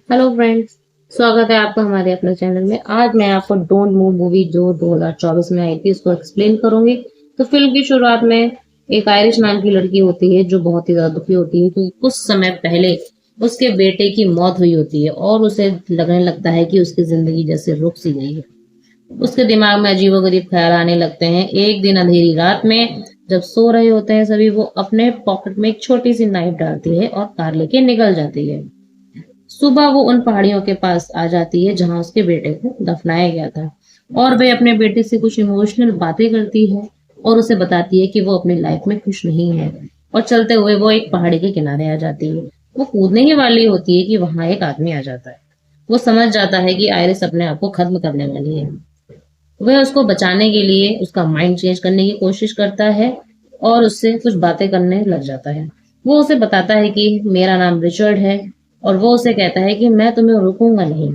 Hello friends. स्वागत है आपका हमारे अपने चैनल में। आज मैं आपको डोंट मूव मूवी जो 2024 में आई थी उसको एक्सप्लेन करूंगी। तो फिल्म की शुरुआत में एक आयरिश नाम की लड़की होती है जो बहुत ही ज्यादा दुखी होती है क्योंकि कुछ समय पहले उसके बेटे की मौत हुई होती है और उसे लगने लगता है कि उसकी जिंदगी जैसे रुक सी गई है। उसके दिमाग में अजीबोगरीब ख्याल आने लगते हैं। एक दिन अंधेरी रात में जब सो रहे होते हैं सभी, वो अपने पॉकेट में एक छोटी सी नाइफ डालती है और कार लेके निकल जाती है। सुबह वो उन पहाड़ियों के पास आ जाती है जहां उसके बेटे को दफनाया गया था और वे अपने बेटे से कुछ इमोशनल बातें करती है और उसे बताती है कि वो अपनी लाइफ में खुश नहीं है। और चलते हुए वो एक पहाड़ी के किनारे आ जाती है। वो कूदने ही वाली होती है कि वहां एक आदमी आ जाता है। वो समझ जाता है कि आयरिस अपने आप को खत्म करने वाली है। वह उसको बचाने के लिए उसका माइंड चेंज करने की कोशिश करता है और उससे कुछ बातें करने लग जाता है। वो उसे बताता है कि मेरा नाम रिचर्ड है और वो उसे कहता है कि मैं तुम्हें रोकूंगा नहीं,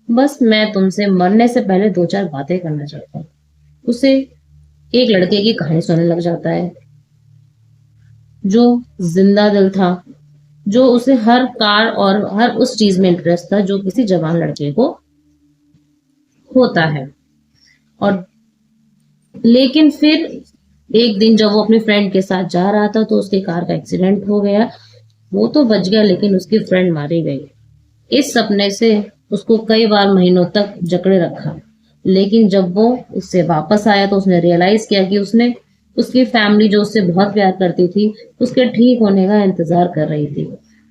बस मैं तुमसे मरने से पहले दो चार बातें करना चाहता हूँ। उसे एक लड़के की कहानी सुनने लग जाता है जो जिंदा दिल था, जो उसे हर कार और हर उस चीज में इंटरेस्ट था जो किसी जवान लड़के को होता है। और लेकिन फिर एक दिन जब वो अपनी फ्रेंड के साथ जा रहा था तो उसकी कार का एक्सीडेंट हो गया। वो तो बच गया लेकिन उसकी फ्रेंड मारी गई। इस सपने से उसको कई बार महीनों तक जकड़े रखा। लेकिन जब वो उससे वापस आया तो उसने रियलाइज किया कि उसने उसकी फैमिली जो उससे बहुत प्यार करती थी उसके ठीक होने का इंतजार कर रही थी।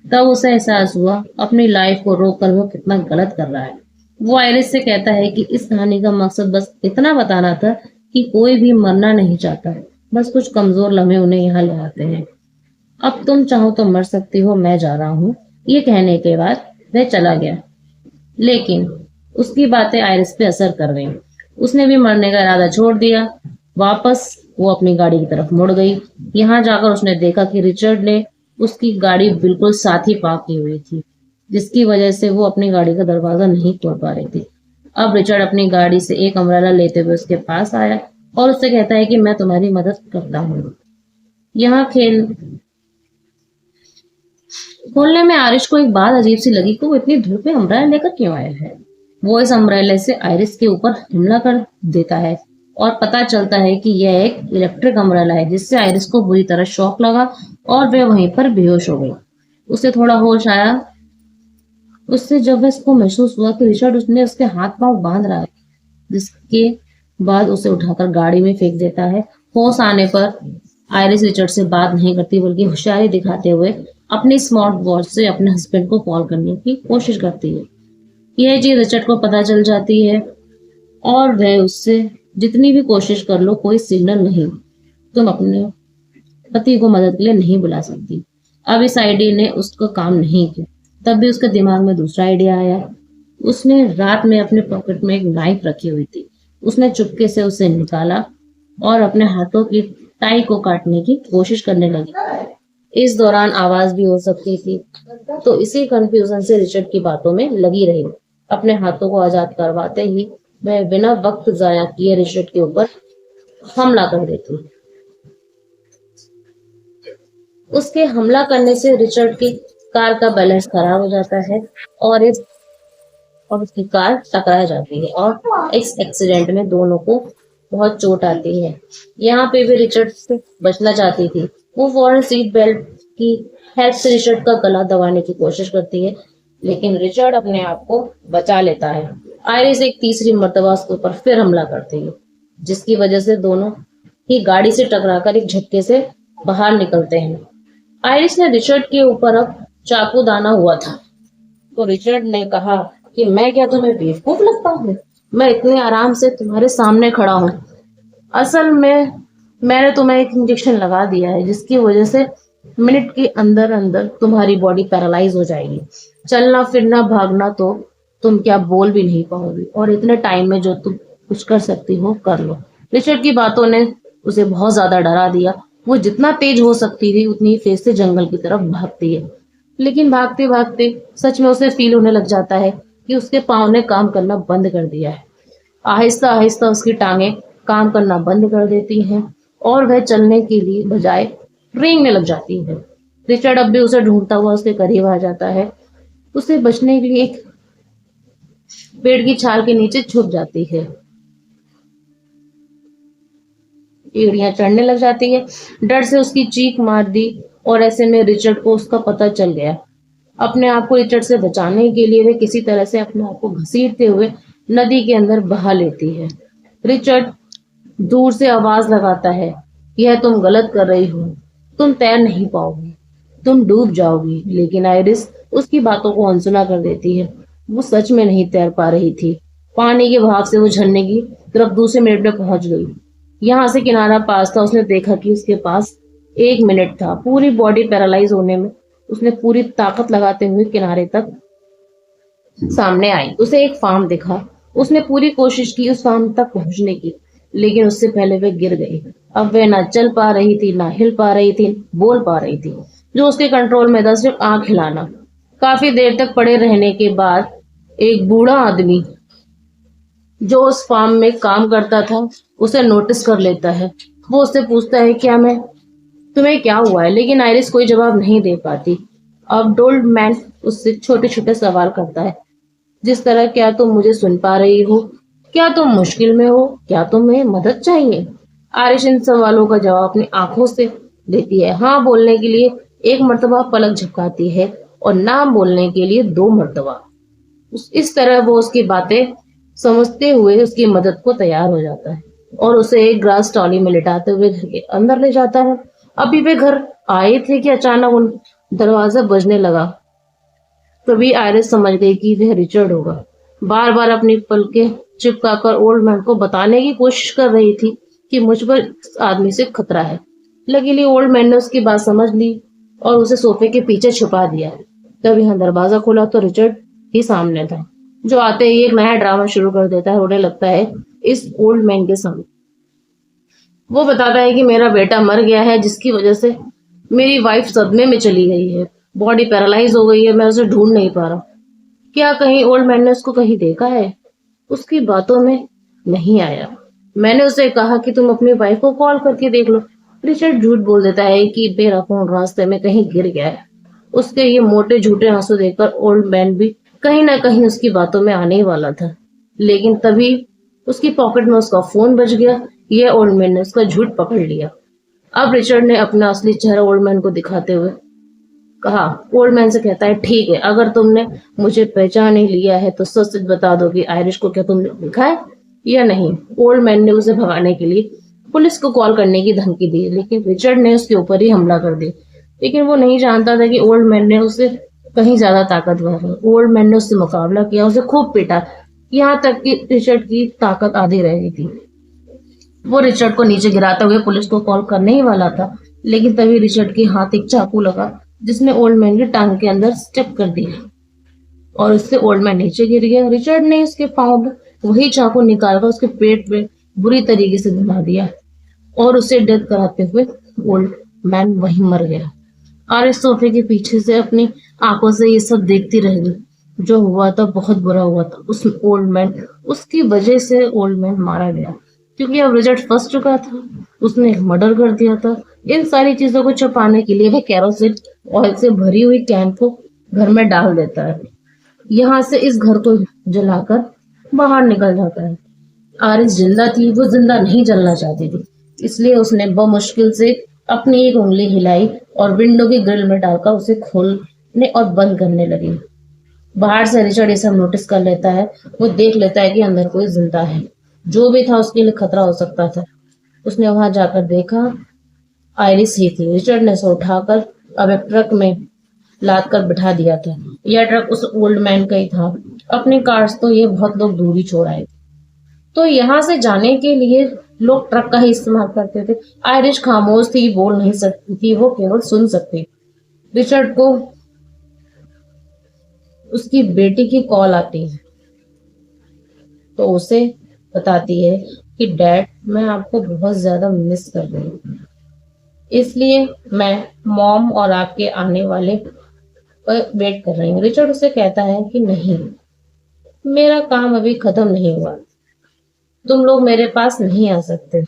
तब उसे एहसास हुआ अपनी लाइफ को रोक कर वो कितना गलत कर रहा है। वो आयरिस से कहता है कि इस कहानी का मकसद बस इतना बताना था कि कोई भी मरना नहीं चाहता, बस कुछ कमजोर लम्हे उन्हें यहाँ ले आते हैं। अब तुम चाहो तो मर सकती हो, मैं जा रहा हूँ। ये कहने के बाद वह चला गया। लेकिन उसकी बातें आयरिस पे असर कर गईं। उसने भी मरने का इरादा छोड़ दिया। वापस वो अपनी गाड़ी की तरफ मुड़ गई। यहाँ जाकर उसने देखा कि रिचर्ड ने उसकी गाड़ी बिल्कुल साथ ही पार्क की हुई थी, जिसकी वजह से वो अपनी गाड़ी का दरवाजा नहीं खोल पा रही थी। अब रिचर्ड अपनी गाड़ी से एक अम्ब्रेला लेते हुए उसके पास आया और उससे कहता है कि मैं तुम्हारी मदद करता हूँ। यहाँ खेल खोलने में आरिश को एक बात अजीब सी लगी कि वो इतनी धूप में अम्ब्रेला लेकर क्यों आया है। वो इस अम्ब्रेला से आइरिस के ऊपर हमला कर देता है और पता चलता है कि यह एक इलेक्ट्रिक अम्ब्रेला है, जिससे आइरिस को बुरी तरह शॉक लगा और वह वहीं पर बेहोश हो गई। उसे थोड़ा होश आया उससे जब वह इसको महसूस हुआ कि रिचर्ड उसने उसके हाथ पांव बांध रहा है, जिसके बाद उसे उठाकर गाड़ी में फेंक देता है। होश आने पर आयरिस रिचर्ड से बात नहीं करती बल्कि होशियारी दिखाते हुए अपनी स्मार्ट वॉच से अपने हस्बैंड को कॉल करने की कोशिश करती है। यह चीज रिचर्ड को पता चल जाती है और वह उससे जितनी भी कोशिश कर लो कोई सिग्नल नहीं, तुम अपने पति को मदद के लिए नहीं बुला सकती। अब इस आइडिया ने उसका काम नहीं किया। तब भी उसके दिमाग में दूसरा आइडिया आया। उसने रात में अपने पॉकेट में एक नाइफ रखी हुई थी। उसने चुपके से उसे निकाला और अपने हाथों की टाई को काटने की कोशिश करने लगी। इस दौरान आवाज भी हो सकती थी, तो इसी कंफ्यूजन से रिचर्ड की बातों में लगी रही। अपने हाथों को आजाद करवाते ही वह बिना वक्त जाया किए रिचर्ड के ऊपर हमला कर देती। उसके हमला करने से रिचर्ड की कार का बैलेंस खराब हो जाता है और उसकी कार टकरा जाती है और इस एक्सीडेंट में दोनों को बहुत चोट आती है। यहाँ पे भी रिचर्ड से बचना चाहती थी। वो फौरन सीट बेल्ट की हेल्प से रिचर्ड का गला दबाने की कोशिश करती है, लेकिन रिचर्ड अपने आप को बचा लेता है। आयरिस एक तीसरी मर्तबा उसके ऊपर फिर हमला करती है, जिसकी वजह से दोनों ही गाड़ी से टकराकर एक झटके से बाहर निकलते हैं। आयरिस ने रिचर्ड के ऊपर अब चाकू दाना हुआ था, तो रिचर्ड ने कहा कि मैं क्या तुम्हें बेवकूफ लगता हूँ? मैं इतने आराम से तुम्हारे सामने खड़ा हूँ। असल में मैंने तुम्हें एक इंजेक्शन लगा दिया है जिसकी वजह से मिनट के अंदर अंदर तुम्हारी बॉडी पैरालाइज हो जाएगी। चलना फिरना भागना तो तुम क्या बोल भी नहीं पाओगी, और इतने टाइम में जो तुम कुछ कर सकती हो कर लो। रिचर्ड की बातों ने उसे बहुत ज्यादा डरा दिया। वो जितना तेज हो सकती थी उतनी ही तेज से जंगल की तरफ भागती है। लेकिन भागते भागते सच में उसे फील होने लग जाता है कि उसके पाँव ने काम करना बंद कर दिया है। आहिस्ता आहिस्ता उसकी टांगें काम करना बंद कर देती हैं और वह चलने के लिए बजाय रेंगने लग जाती है। रिचर्ड अब भी उसे ढूंढता हुआ उसके करीब आ जाता है। उसे बचने के लिए एक पेड़ की छाल के नीचे छुप जाती है। एड़ियां चढ़ने लग जाती है। डर से उसकी चीख मार दी और ऐसे में रिचर्ड को उसका पता चल गया। अपने आप को रिचर्ड से बचाने के लिए वे किसी तरह से अपने आप को घसीटते हुए नदी के अंदर बहा लेती है। रिचर्ड दूर से आवाज लगाता है, यह तुम गलत कर रही हो, तुम तैर नहीं पाओगी, तुम डूब जाओगी। लेकिन आइरिस उसकी बातों को अनसुना कर देती है। वो सच में नहीं तैर पा रही थी। पानी के बहाव से वो झरने की तरफ दूसरे मिनट में पहुंच गई। यहाँ से किनारा पास था। उसने देखा कि उसके पास 1 मिनट था। पूरी बॉडी पैरालाइज होने में उसने पूरी ताकत लगाते हुए किनारे तक सामने आई। उसे एक फार्म दिखा। उसने पूरी कोशिश की उस फार्म तक पहुंचने की, लेकिन उससे पहले वे गिर गई। अब वे ना चल पा रही थी, ना हिल पा रही थी, बोल पा रही थी। जो उसके कंट्रोल में था सिर्फ आंख हिलाना। काफी देर तक पड़े रहने के बाद एक बूढ़ा आदमी जो उस फार्म में काम करता था उसे नोटिस कर लेता है। वो उससे पूछता है, क्या मैं तुम्हें क्या हुआ है? लेकिन आइरिस कोई जवाब नहीं दे पाती। अब डोल्ड मैन उससे छोटे छोटे सवाल करता है, जिस तरह, क्या तुम मुझे सुन पा रही हो? क्या तुम मुश्किल में हो? क्या तुम्हें मदद चाहिए? आरिश इन सवालों का जवाब अपनी आंखों से देती है। हाँ बोलने के लिए 1 मर्तबा पलक झपकाती है और ना बोलने के लिए 2 मर्तबा। इस तरह वो उसकी बातें समझते हुए उसकी मदद को तैयार हो जाता है और उसे एक ग्रास ट्रॉली में लिटाते हुए घर के अंदर ले जाता है। अभी वे घर आए थे कि अचानक उन दरवाजा बजने लगा। तभी आयरिस समझ गई कि वह रिचर्ड होगा। बार बार अपनी पलकें चिपकाकर ओल्ड मैन को बताने की कोशिश कर रही थी कि मुझ पर इस आदमी से खतरा है। लकीली ओल्ड मैन ने उसकी बात समझ ली और उसे सोफे के पीछे छुपा दिया। तब यहाँ दरवाजा खुला तो रिचर्ड ही सामने था, जो आते ही एक नया ड्रामा शुरू कर देता है। रोने लगता है इस ओल्ड मैन के सामने। वो बताता है कि मेरा बेटा मर गया है, जिसकी वजह से मेरी वाइफ सदमे में चली गई है। बॉडी पैरालाइज हो गई है, मैं उसे ढूंढ नहीं पा रहा। क्या कहीं ओल्ड मैन ने उसको कहीं देखा है? उसकी बातों में नहीं आया। मैंने उसे कहा कि तुम अपनी वाइफ को कॉल करके देख लो। रिचर्ड झूठ बोल देता है कि मेरा फोन रास्ते में कहीं गिर गया है। उसके ये मोटे झूठे आंसू देखकर ओल्ड मैन भी कहीं ना कहीं उसकी बातों में आने ही वाला था। लेकिन तभी उसकी पॉकेट में उसका फोन बज गया। यह ओल्ड मैन ने उसका झूठ पकड़ लिया। अब रिचर्ड ने अपना असली चेहरा ओल्ड मैन को दिखाते हुए कहा। ओल्ड मैन से कहता है, ठीक है, अगर तुमने मुझे पहचान नहीं लिया है तो सच सच बता दो कि आयरिश को क्या तुमने देखा है या नहीं। ओल्ड मैन ने उसे भगाने के लिए पुलिस को कॉल करने की धमकी दी, लेकिन रिचर्ड ने उसके ऊपर ही हमला कर दिया। लेकिन वो नहीं जानता था कि ओल्ड मैन ने उसे कहीं ज्यादा ताकतवर है। ओल्ड मैन ने उससे मुकाबला किया, उसे खूब पीटा, यहाँ तक कि रिचर्ड की ताकत आधी रह गई थी। वो रिचर्ड को नीचे गिराते हुए पुलिस को कॉल करने ही वाला था, लेकिन तभी रिचर्ड के हाथ एक चाकू लगा, जिसने ओल्ड मैन की टांग के अंदर स्टेप कर दिया और उससे ओल्ड मैन नीचे गिर गया। रिचर्ड ने उसके पांव में वही चाकू निकालकर उसके पेट पे बुरी तरीके से घुमा दिया और उसे डेथ कराते हुए ओल्ड मैन वहीं मर गया। और इस सोफे के पीछे से अपनी आंखों से ये सब देखती रह गई। जो हुआ था बहुत बुरा हुआ था। उस ओल्ड मैन, उसकी वजह से ओल्ड मैन मारा गया, क्योंकि अब रिजल्ट फंस चुका था। उसने एक मर्डर कर दिया था। इन सारी चीजों को छुपाने के लिए वह केरोसिन ऑयल से भरी हुई कैन को घर में डाल देता है। यहाँ से इस घर को जलाकर बाहर निकल जाता है। आरिस जिंदा थी, वो जिंदा नहीं जलना चाहती थी, इसलिए उसने बमुश्किल से अपनी एक उंगली हिलाई और विंडो की ग्रिल में डालकर उसे खोलने और बंद करने लगी। बाहर से रिचर्ड ये सब नोटिस कर लेता है। वो देख लेता है कि अंदर कोई जिंदा है। जो भी था उसके लिए खतरा हो सकता था। उसने वहां जाकर देखा, आइरिस ही थी। रिचर्ड ने उसे उठाकर अब एक ट्रक में लाद कर बिठा दिया था। यह ट्रक उस ओल्ड मैन का ही था। अपनी कार से तो ये बहुत लोग दूर ही छोड़ आए थे, तो यहाँ से जाने के लिए लोग ट्रक का ही इस्तेमाल करते थे। आयरिश खामोश थी, बोल नहीं सकती थी, वो केवल सुन सकती। रिचर्ड को उसकी बेटी की कॉल आती है तो उसे बताती है कि डैड, मैं आपको बहुत ज्यादा मिस कर रही हूँ, इसलिए मैं मॉम और आपके आने वाले पर वेट कर रही हूँ। रिचर्ड उसे कहता है कि नहीं, मेरा काम अभी खत्म नहीं हुआ, तुम लोग मेरे पास नहीं आ सकते।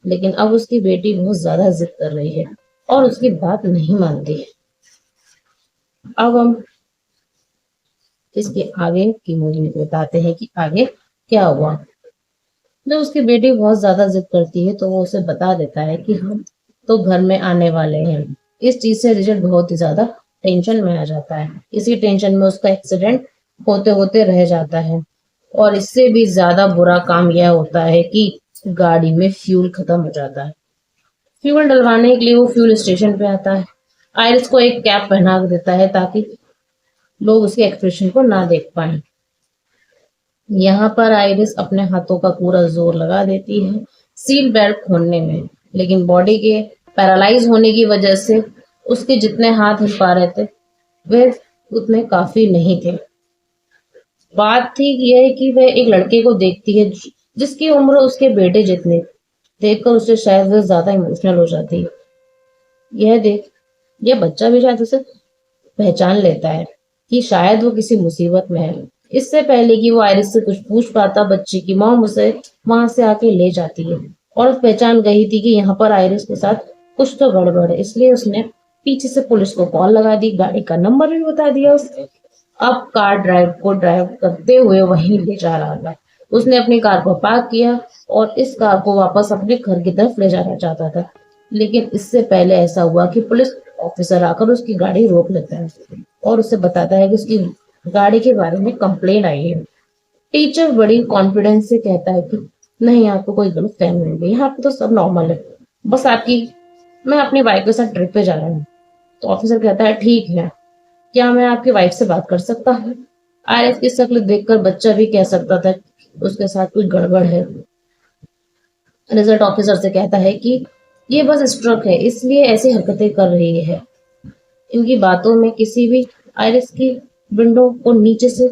लेकिन अब उसकी बेटी बहुत ज्यादा जिद कर रही है और उसकी बात नहीं मानती है। अब हम इसके आगे की मूवी बताते हैं कि आगे क्या हुआ। जब उसकी बेटी बहुत ज्यादा जिद करती है तो वो उसे बता देता है कि हम तो घर में आने वाले हैं। इस चीज से रिचर्ड बहुत ही ज्यादा टेंशन में आ जाता है। इसी टेंशन में उसका एक्सीडेंट होते होते रह जाता है। और इससे भी ज्यादा बुरा काम यह होता है कि गाड़ी में फ्यूल खत्म हो जाता है। फ्यूल डलवाने के लिए वो फ्यूल स्टेशन पे आता है। आयरिस को एक कैप पहना देता है ताकि लोग उसके एक्सप्रेशन को ना देख पाए। यहाँ पर आइरिस अपने हाथों का पूरा जोर लगा देती है सीट बेल्ट खोलने में, लेकिन बॉडी के पैरालाइज होने की वजह से उसके जितने हाथ हिल पा रहे थे वे उतने काफी नहीं थे। बात थी यह कि वह एक लड़के को देखती है जिसकी उम्र उसके बेटे जितनी। देखकर उसे शायद वह ज्यादा इमोशनल हो जाती है। यह देख यह बच्चा भी शायद उसे पहचान लेता है कि शायद वो किसी मुसीबत में है। इससे पहले कि वो आयरिस से कुछ पूछ पाता, बच्चे की मॉम उसे वहां से आके ले जाती है और पहचान गई थी कि यहाँ पर आयरिस के साथ कुछ तो गड़बड़ है। इसलिए उसने पीछे से पुलिस को कॉल लगा दी, गाड़ी का नंबर भी बता दिया उसने। अब कार ड्राइव करते हुए वहीं ले जा रहा था। उसने अपनी कार को पार्क किया और इस कार को वापस अपने घर की तरफ ले जाना चाहता था, लेकिन इससे पहले ऐसा हुआ कि पुलिस ऑफिसर आकर उसकी गाड़ी रोक लेता है और उसे बताता है कि उसकी गाड़ी के बारे में कंप्लेन आई है। टीचर बड़ी कॉन्फिडेंस से कहता है कि नहीं, आपको कोई गलत फहमी नहीं है, यहाँ पे तो सब नॉर्मल है, बस आपकी मैं अपनी वाइफ के साथ ट्रिप पे जा रहा हूँ। तो ऑफिसर कहता है ठीक है, क्या मैं आपकी वाइफ से बात कर सकता हूँ। आरिफ की शक्ल देखकर बच्चा भी कह सकता था कि उसके साथ कुछ गड़बड़ है। रिजल्ट ऑफिसर से कहता है कि ये बस स्ट्रोक है, इसलिए ऐसी हरकतें कर रही है। इनकी बातों में किसी भी आयरिस की विंडो को नीचे से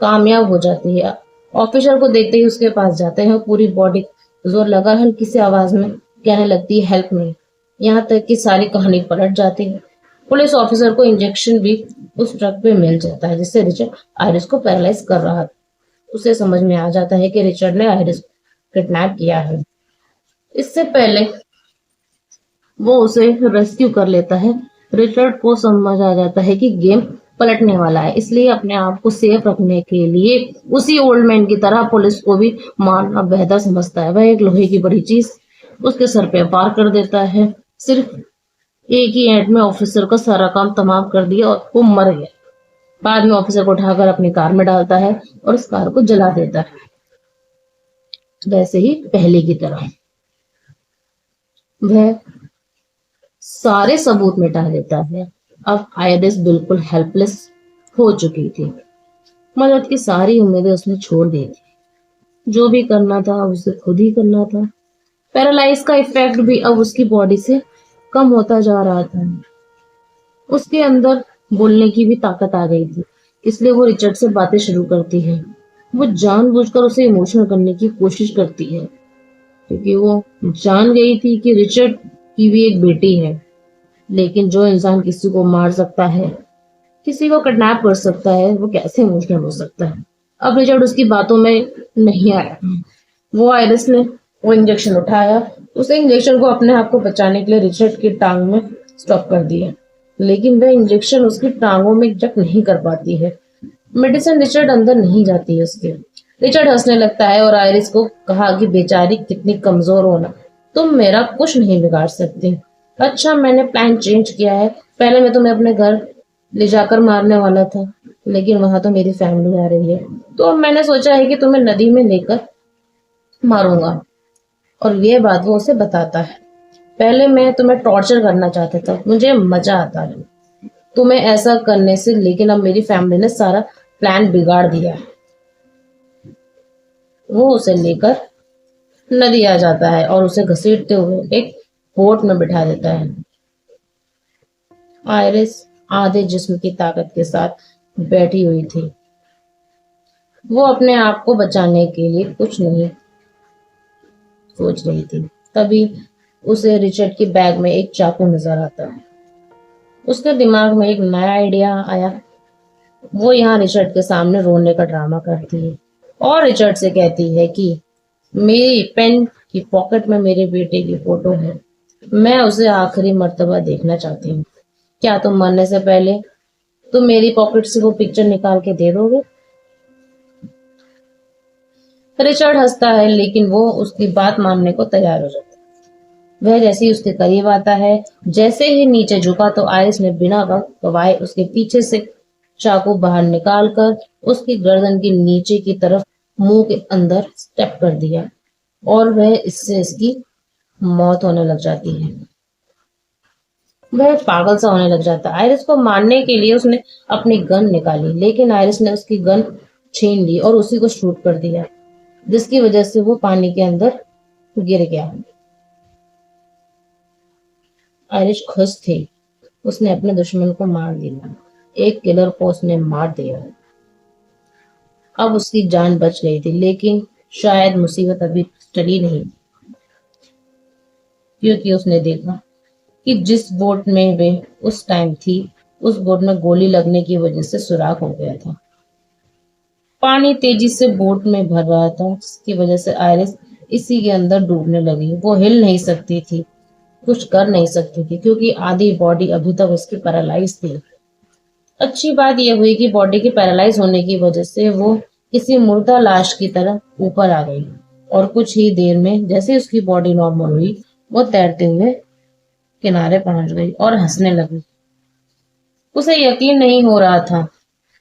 कामयाब हो जाती है। ऑफिसर को देखते ही उसके पास जाते हैं, पूरी बॉडी जोर लगा हल्की सी आवाज में कहने लगती है हेल्प मी। यहाँ तक कि सारी कहानी पलट जाती है। पुलिस ऑफिसर को इंजेक्शन भी उस ट्रक पे मिल जाता है जिससे रिचर्ड आयरिस को पैरालाइज कर रहा था। उसे समझ में आ जाता है कि रिचर्ड ने आयरिस को किडनैप किया है। इससे पहले वो उसे रेस्क्यू कर लेता है। रिचर्ड को समझ आ जाता है कि गेम पलटने वाला है, इसलिए अपने आप को सेफ रखने के लिए उसी ओल्ड मैन की तरह पुलिस को भी मारना बेहतर समझता है। वह एक लोहे की बड़ी चीज उसके सर पे वार कर देता है। सिर्फ एक ही एंड में ऑफिसर का सारा काम तमाम कर दिया और वो मर गया। बाद में ऑफिसर को उठाकर अपनी कार में डालता है और उस कार को जला देता है, वैसे ही पहले की तरह। वह सारे सबूत मिटा देता है। अब आयरिस बिल्कुल हेल्पलेस हो चुकी थी। मदद की सारी उम्मीदें उसने छोड़ दी थी। जो भी करना था उसे खुद ही करना था। पैरालाइज का इफेक्ट भी अब उसकी बॉडी से कम होता जा रहा था। उसके अंदर बोलने की भी ताकत आ गई थी, इसलिए वो रिचर्ड से बातें शुरू करती है। वो जानबूझकर उसे इमोशनल करने की कोशिश करती है क्योंकि वो जान गई थी कि रिचर्ड की भी एक बेटी है। लेकिन जो इंसान किसी को मार सकता है, किसी को किडनैप कर सकता है, वो कैसे इमोशनल हो सकता है। अब रिचर्ड उसकी बातों में नहीं आया। वो आयरिस ने वो इंजेक्शन उठाया, उसे इंजेक्शन को अपने आप को बचाने के लिए रिचर्ड की टांग में स्टॉप कर दिया, लेकिन वह इंजेक्शन उसकी टांगों में इंजेक्ट नहीं कर पाती है। मेडिसिन रिचर्ड अंदर नहीं जाती है उसके। रिचर्ड हंसने लगता है और आयरिस को कहा कि बेचारी कितनी कमजोर होना, तुम मेरा कुछ नहीं बिगाड़ सकती। अच्छा, मैंने प्लान चेंज किया है। पहले मैं तुम्हें अपने घर ले जाकर मारने वाला था, लेकिन वहां तो मेरी फैमिली आ रही है, तो अब मैंने सोचा है कि तुम्हें नदी में लेकर मारूंगा। और ये बात वो उसे बताता है। पहले मैं तुम्हें टॉर्चर करना चाहता था, मुझे मजा आता है तुम्हें ऐसा करने से, लेकिन अब मेरी फैमिली ने सारा प्लान बिगाड़ दिया। वो उसे लेकर नदी आ जाता है और उसे घसीटते हुए एक बोट में बिठा देता है। आयरिस आधे जिस्म की ताकत के साथ बैठी हुई थी। वो अपने आप को बचाने के लिए कुछ नहीं सोच रही थी। तभी उसे रिचर्ड की बैग में एक चाकू नजर आता है। उसके दिमाग में एक नया आइडिया आया। वो यहाँ रिचर्ड के सामने रोने का ड्रामा करती है और रिचर्ड से कहती है कि मेरी पेन की पॉकेट में मेरे बेटे की फोटो है, मैं उसे आखिरी मर्तबा देखना चाहती हूँ। क्या तुम मरने से पहले तुम मेरी पॉकेट से वो पिक्चर निकाल के दे दोगे? रिचर्ड हंसता है, लेकिन वो उसकी बात मानने को तैयार हो जाता है। वह जैसे ही उसके करीब आता है, जैसे ही नीचे झुका तो आइरिस ने बिना वक्त गवाए उसके पीछे से चाकू बाहर निकालकर उसकी गर्दन के नीचे की तरफ मुंह के अंदर स्टेप कर दिया, और वह इससे इसकी मौत होने लग जाती है। वह पागल सा होने लग जाता है। आइरिस को मारने के लिए उसने अपनी गन निकाली, लेकिन आइरिस ने उसकी गन छीन ली और उसी को शूट कर दिया, जिसकी वजह से वो पानी के अंदर गिर गया। आइरिश खुश थी, उसने अपने दुश्मन को मार दिया। एक किलर को उसने मार दिया। अब उसकी जान बच गई थी, लेकिन शायद मुसीबत अभी टली नहीं, क्योंकि उसने देखा कि जिस बोट में वे उस टाइम थी, उस बोट में गोली लगने की वजह से सुराख हो गया था। पानी तेजी से बोट में भर रहा था, जिसकी वजह से आइरिस इसी के अंदर डूबने लगी। वो हिल नहीं सकती थी, कुछ कर नहीं सकती थी, क्योंकि आधी बॉडी अभी तक उसकी पैरालाइज थी। अच्छी बात यह हुई कि बॉडी के पैरालाइज होने की वजह से वो किसी मुर्दा लाश की तरह ऊपर आ गई, और कुछ ही देर में जैसे उसकी बॉडी नॉर्मल हुई, वो तैरते हुए किनारे पहुंच गई और हंसने लगी। उसे यकीन नहीं हो रहा था,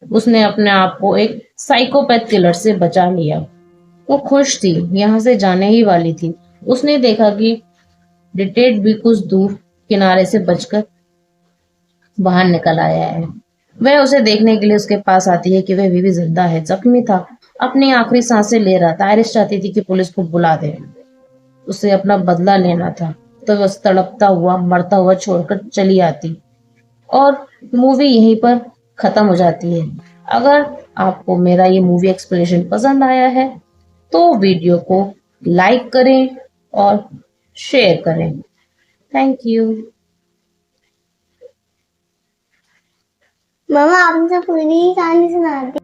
उसने अपने आप को एक साइकोपैथ किलर से बचा लिया। वो खुश थी, यहाँ से जाने ही वाली थी। उसने देखा कि डिटेड भी कुछ दूर किनारे से बचकर बाहर निकल आया है। वह उसे देखने के लिए उसके पास आती है कि वह अभी भी जिंदा है, जख्मी था, अपनी आखिरी सांसें ले रहा था। आयरिश चाहती थी कि पुलिस को बुला दे, उसे अपना बदला लेना था, तो वह तड़पता हुआ मरता हुआ छोड़कर चली आती, और मूवी यहीं पर खत्म हो जाती है। अगर आपको मेरा ये मूवी एक्सप्लेनेशन पसंद आया है तो वीडियो को लाइक करें और शेयर करें। Thank you. मामा आपने तो पूरी कहानी सुना दी।